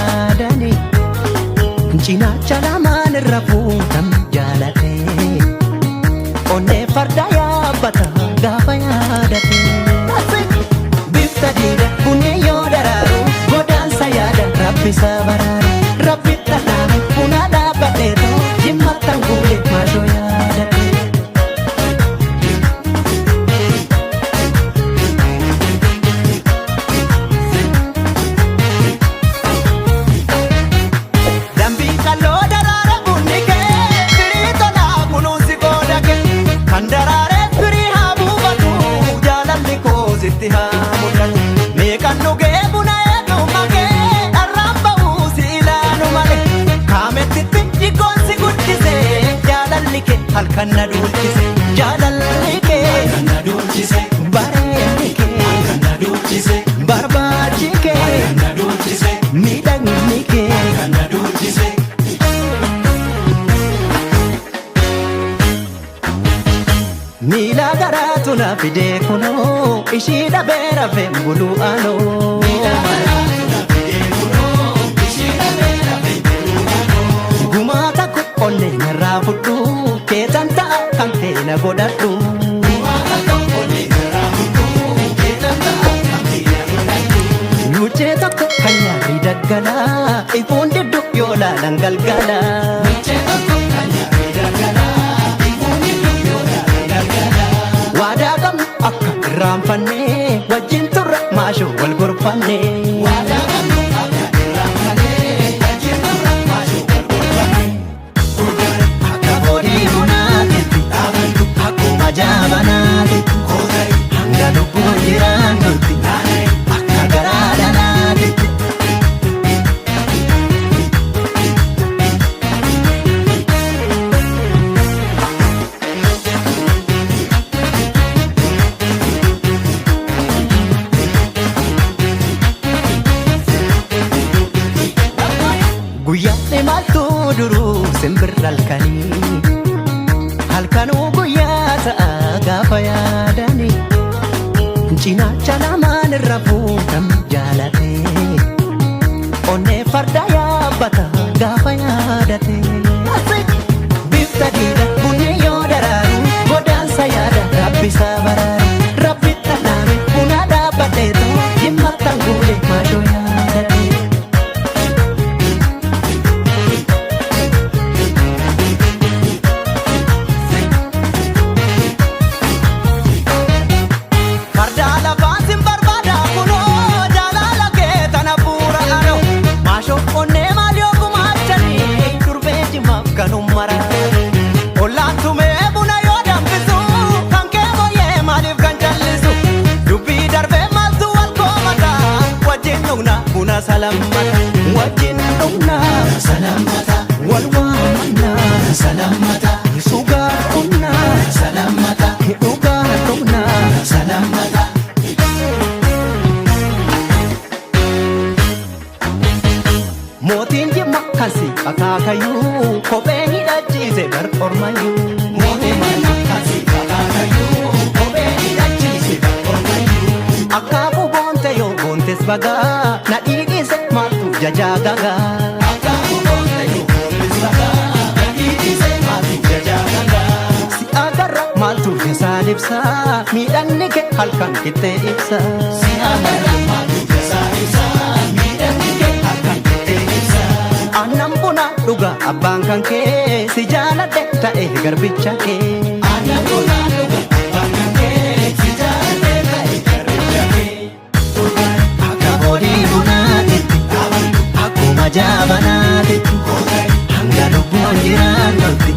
yaadani cinaacha lamaan irra fuudhan jaalate onnee farda yaabbata gaafa yaadate bifta diida bunee yoo daraaru godaansa yaada rabbisa baraaru rabbi talaame buna dhaabbateetoo jimmattan guule maashoo yaadate halkan na dulchise jaalalli kee halkan na dulchise bareedni kee halkan na dulchise barbaachi kee halkan na dulchise miidhagni kee halkan na dulchise miila garaatu na fide kunoo ishii dhabee rafee buluu anoo miila garaatu na fide kunoo ishii dhabee rafee buluu anoo gumaa takko onnee narraa fudhu keetan ta'a kan keena godhadhu luchee tokko kan nyaarri daggala ifuun diddu yoo laalan galgala waadaa qabnu akka irraanfanne wajjin turre maashoo wal gorfanne jabanati kodai hanga lubbuun jiraannutti akka garaadhanaati guyyaa imaltuu duruu simbirra halkanuu guyyaa ta'a gaafa yaadani cinaacha lamaan irra fuudhan jaalate onnee farda yaabbata gaafa yaadate bifta diida bunee yoo daraaru godaansa yaada rabbisa baraaru rabbi talaame buna dhaabbateetoo jimmattan guule maashoo yaadate salamata wajjin dhugna salamata wal waamna salamata sugaa dhugna salamata dhugaa dhugna salamata mootiin jimma kansi akaakayyuu kophee hidhachiise bar ormayyuu mootiin jimma kansi akaakayyuu kophee hidhachiise bar ormayyuu akkaaku boonte yoo boontes bagaa jajaa gagaa akkaaku boonte yoo boontes bagaa nadhiidhise maaltu jajaa gagaa si agarra maaltu jasaan ibsa miidhagni kee halkan kittee ibsa si agarra maaltu jasaan ibsa miidhagni kee halkan kittee ibsa aannan buna dhugaa abbaan kan kee si jaaladhe ta'e garbicha kee aannan buna dhugaa abbaan kan kee si jaaladhe ta'e garbicha kee akka boodii bunaati jabanati hanga lubbuun jiraannutti